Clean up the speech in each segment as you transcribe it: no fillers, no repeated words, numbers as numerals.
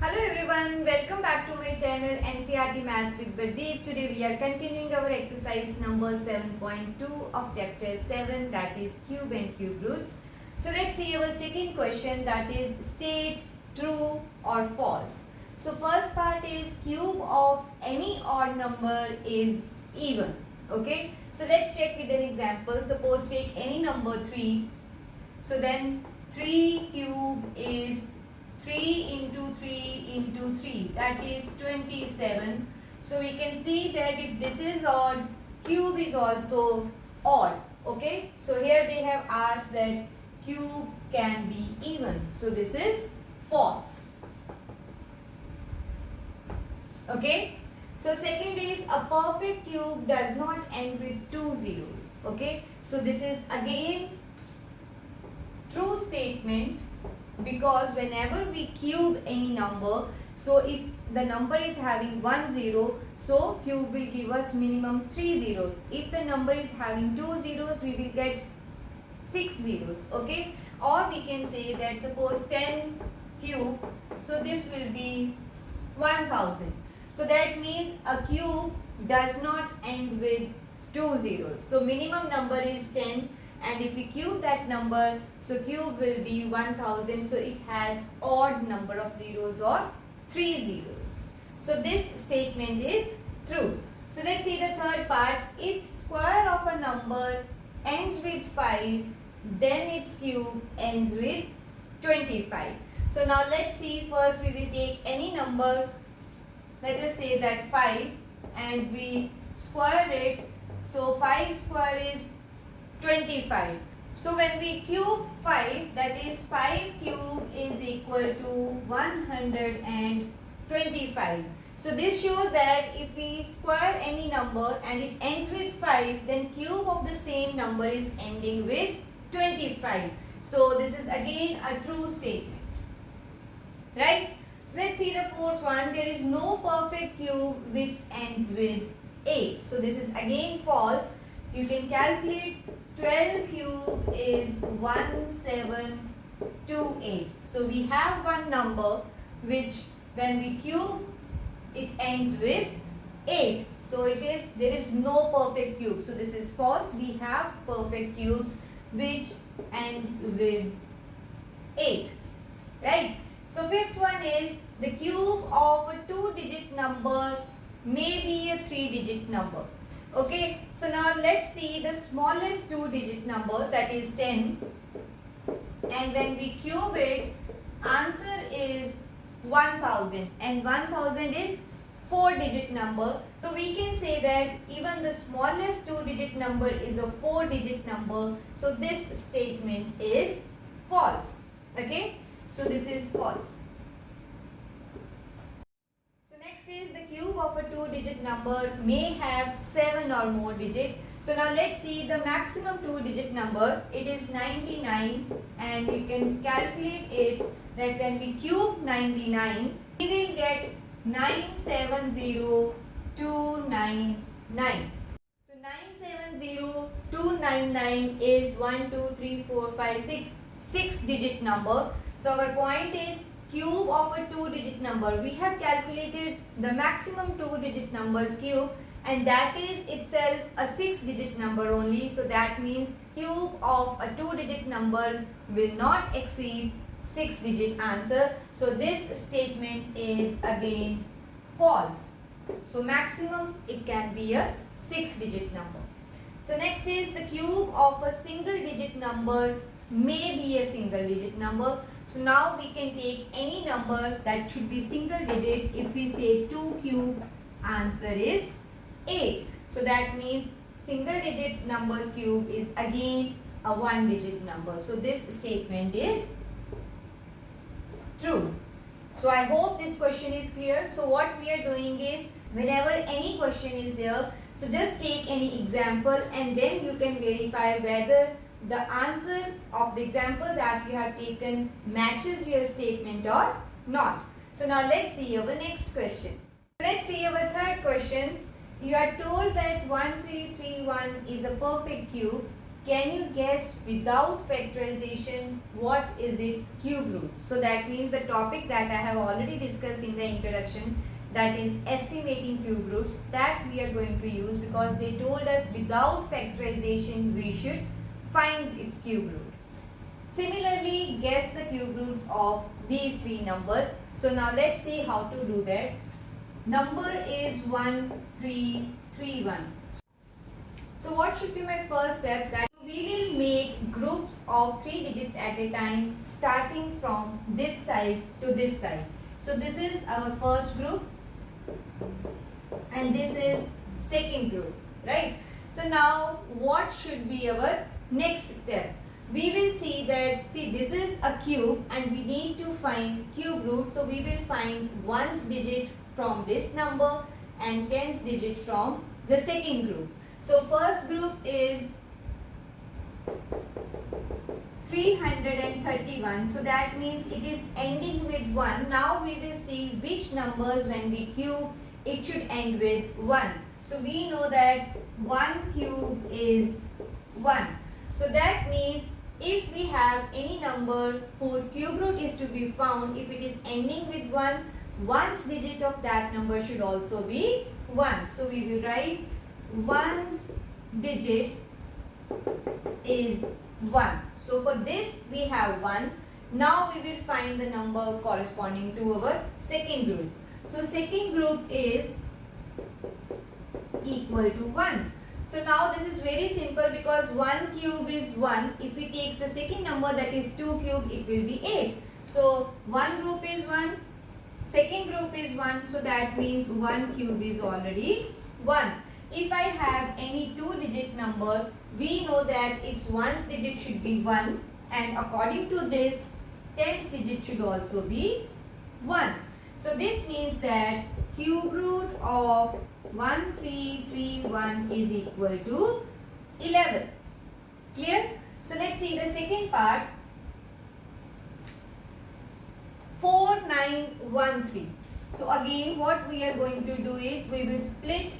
Hello everyone, welcome back to my channel NCERT Maths with Pradeep. Today we are continuing our exercise number 7.2 of chapter 7, that is cube and cube roots. So let's see our second question, that is state true or false. So first part is cube of any odd number is even. Okay, so let's check with an example. Suppose take any number 3. So then 3 cube is 3 into 3 into 3, that is 27. So we can see that if this is odd, cube is also odd. Okay, so here they have asked that cube can be even. So this is false. Okay, so second is a perfect cube does not end with two zeros. Okay, so this is again true statement, because whenever we cube any number, so if the number is having 1 0, so cube will give us minimum 3 zeros. If the number is having 2 zeros, we will get 6 zeros. Okay, or we can say that suppose 10 cube, so this will be 1000. So that means a cube does not end with 2 zeros. So minimum number is 10. And if we cube that number, so cube will be 1000. So it has odd number of zeros or 3 zeros. So this statement is true. So let's see the third part. If square of a number ends with 5, then its cube ends with 25. So now let's see, first we will take any number. Let us say that 5 and we square it. So 5 square is 25. So when we cube 5, that is 5 cube is equal to 125. So this shows that if we square any number and it ends with 5, then cube of the same number is ending with 25. So this is again a true statement. Right? So let's see the fourth one. There is no perfect cube which ends with 8. So this is again false. You can calculate 12 cube is 1728. So we have one number which when we cube it ends with 8. So there is no perfect cube. So this is false. We have perfect cubes which ends with 8. Right? So fifth one is the cube of a 2-digit number may be a 3-digit number. Okay, so now let's see the smallest 2-digit number, that is 10, and when we cube it, answer is 1000, and 1000 is 4-digit number. So we can say that even the smallest 2-digit number is a 4-digit number. So this statement is false. Okay, so this is false. Next is the cube of a 2-digit number may have 7 or more digits. So now let's see the maximum 2-digit number. It is 99, and you can calculate it that when we cube 99, we will get 970299. So 970299 is 1, 2, 3, 4, 5, 6, 6-digit number. So our point is cube of a 2-digit number. We have calculated the maximum 2-digit numbers cube, and that is itself a 6-digit number only. So that means cube of a 2-digit number will not exceed 6-digit answer. So this statement is again false. So maximum it can be a 6-digit number. So next is the cube of a single-digit number may be a single-digit number. So now we can take any number that should be single digit. If we say 2 cube, answer is 8. So that means single digit numbers cube is again a 1-digit number. So this statement is true. So I hope this question is clear. So what we are doing is, whenever any question is there, so just take any example and then you can verify whether the answer of the example that you have taken matches your statement or not. So now let's see our next question. Let's see our third question. You are told that 1331 is a perfect cube can you guess without factorization what is its cube root? So that means the topic that I have already discussed in the introduction, that is estimating cube roots, that we are going to use because they told us without factorization we should find its cube root. Similarly, guess the cube roots of these three numbers. So now let's see how to do that. Number is 1331. So what should be my first step? That we will make groups of 3 digits at a time starting from this side to this side. So this is our first group and this is second group, right? So now what should be our next step? We will see that, see, this is a cube and we need to find cube root. So we will find ones digit from this number and tens digit from the second group. So first group is 331. So that means it is ending with 1. Now we will see which numbers when we cube it should end with 1. So we know that 1 cube is 1. So that means if we have any number whose cube root is to be found, if it is ending with 1, ones digit of that number should also be 1. So we will write ones digit is 1. So for this we have 1. Now we will find the number corresponding to our second group. So second group is equal to 1. So now this is very simple because 1 cube is 1. If we take the second number, that is 2 cube, it will be 8. So one group is 1, second group is 1. So that means 1 cube is already 1. If I have any 2-digit number, we know that its ones digit should be 1 and according to this, tens digit should also be 1. So this means that cube root of 1331 is equal to 11. Clear? So let's see the second part. 4913. So again what we are going to do is we will split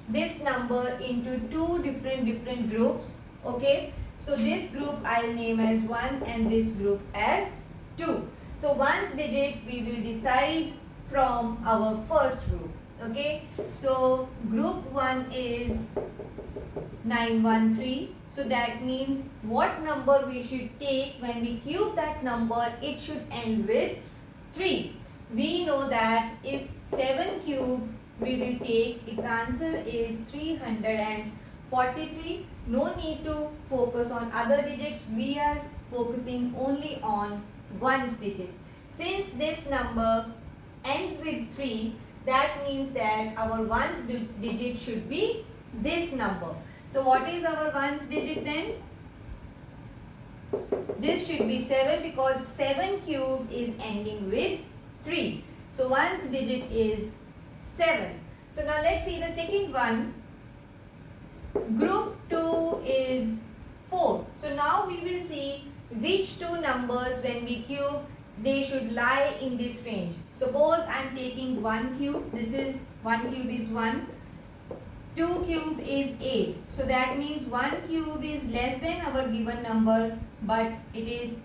this number into two different groups. Okay. So this group I'll name as 1 and this group as 2. So ones digit we will decide from our first group. Okay, so group 1 is 913. So that means what number we should take when we cube that number, it should end with 3. We know that if 7 cube we will take, its answer is 343. No need to focus on other digits. We are focusing only on ones digit. Since this number ends with 3, that means that our ones digit should be this number. So what is our ones digit then? This should be 7 because 7 cube is ending with 3. So ones digit is 7. So now let's see the second one. Group 2 is 4. So now we will see which two numbers when we cube they should lie in this range. Suppose I am taking 1 cube. This is 1 cube is 1. 2 cube is 8. So that means 1 cube is less than our given number, but it is.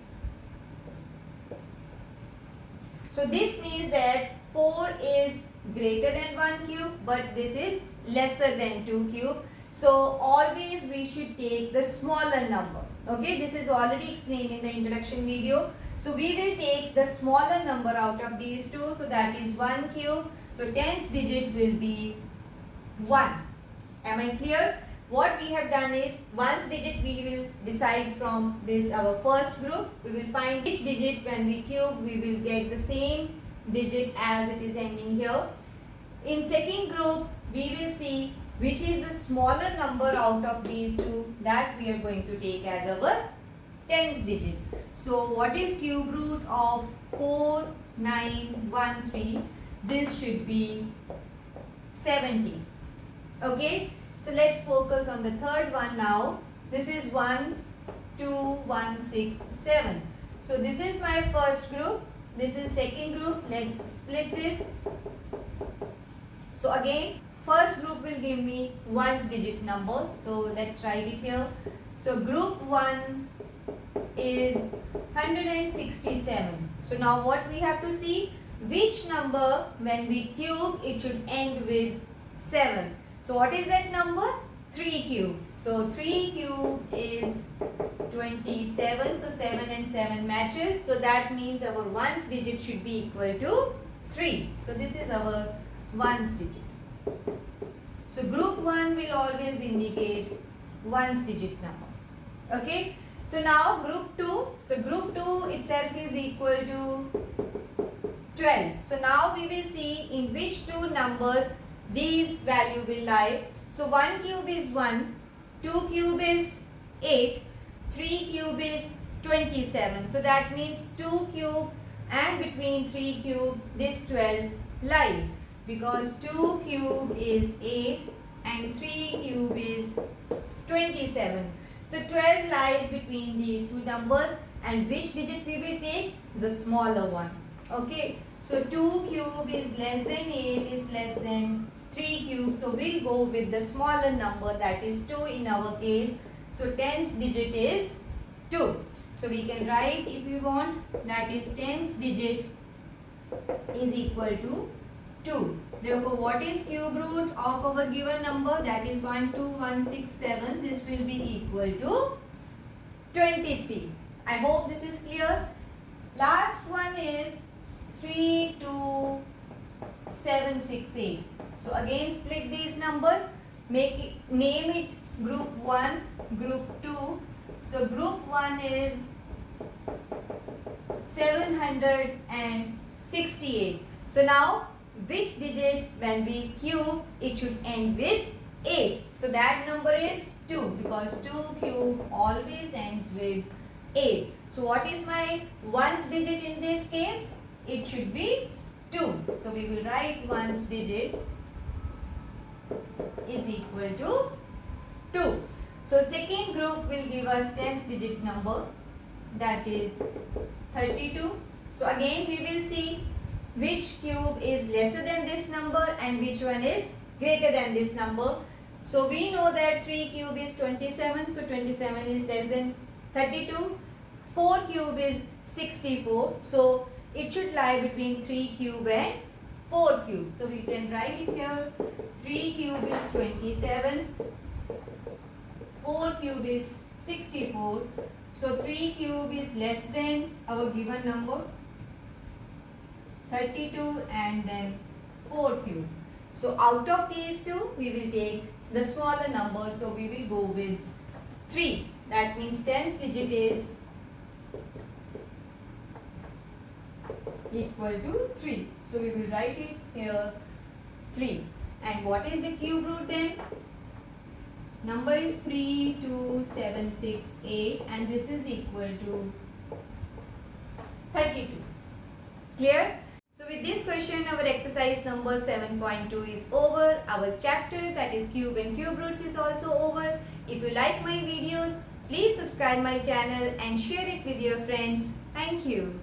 So this means that 4 is greater than 1 cube, but this is lesser than 2 cube. So always we should take the smaller number. Okay, this is already explained in the introduction video. So we will take the smaller number out of these two. So that is 1 cube. So tens digit will be 1. Am I clear? What we have done is ones digit we will decide from this our first group. We will find which digit when we cube we will get the same digit as it is ending here. In second group we will see which is the smaller number out of these two, that we are going to take as our tens digit. So what is cube root of 4913? This should be 70. Okay, so let's focus on the third one now. This is 1, 2, 1, 6, 7. So this is my first group. This is second group. Let's split this. So again, first group will give me ones digit number. So let's write it here. So group 1 is 167. So now what we have to see, which number when we cube it should end with 7. So what is that number? 3 cube. So 3 cube is 27. So 7 and 7 matches. So that means our ones digit should be equal to 3. So this is our ones digit. So group 1 will always indicate ones digit number. Okay. So now group 2. So group 2 itself is equal to 12. So now we will see in which two numbers these value will lie. So 1 cube is 1, 2 cube is 8, 3 cube is 27. So that means 2 cube and between 3 cube this 12 lies, because 2 cube is 8 and 3 cube is 27. So 12 lies between these two numbers, and which digit we will take? The smaller one. Okay. So 2 cube is less than 8 is less than 3 cube. So we'll go with the smaller number, that is 2 in our case. So tens digit is 2. So we can write if you want, that is tens digit is equal to 2. Therefore what is cube root of our given number? That is 12167. This will be equal to 23. I hope this is clear. Last one is 32768. So again split these numbers, name it group 1, group 2. So group 1 is 768. So now which digit when we cube it should end with 8. So that number is 2, because 2 cube always ends with 8. So what is my ones digit in this case? It should be 2. So we will write ones digit is equal to 2. So second group will give us tens digit number, that is 32. So again we will see which cube is lesser than this number and which one is greater than this number. So we know that 3 cube is 27. So 27 is less than 32. 4 cube is 64. So it should lie between 3 cube and 4 cube. So we can write it here. 3 cube is 27. 4 cube is 64. So 3 cube is less than our given number 32 and then 4 cube. So out of these two we will take the smaller number. So we will go with 3. That means tens digit is equal to 3. So we will write it here 3. And what is the cube root then? Number is 32768 and this is equal to 32. Clear? So with this question our exercise number 7.2 is over. Our chapter, that is cube and cube roots, is also over. If you like my videos, please subscribe my channel and share it with your friends. Thank you.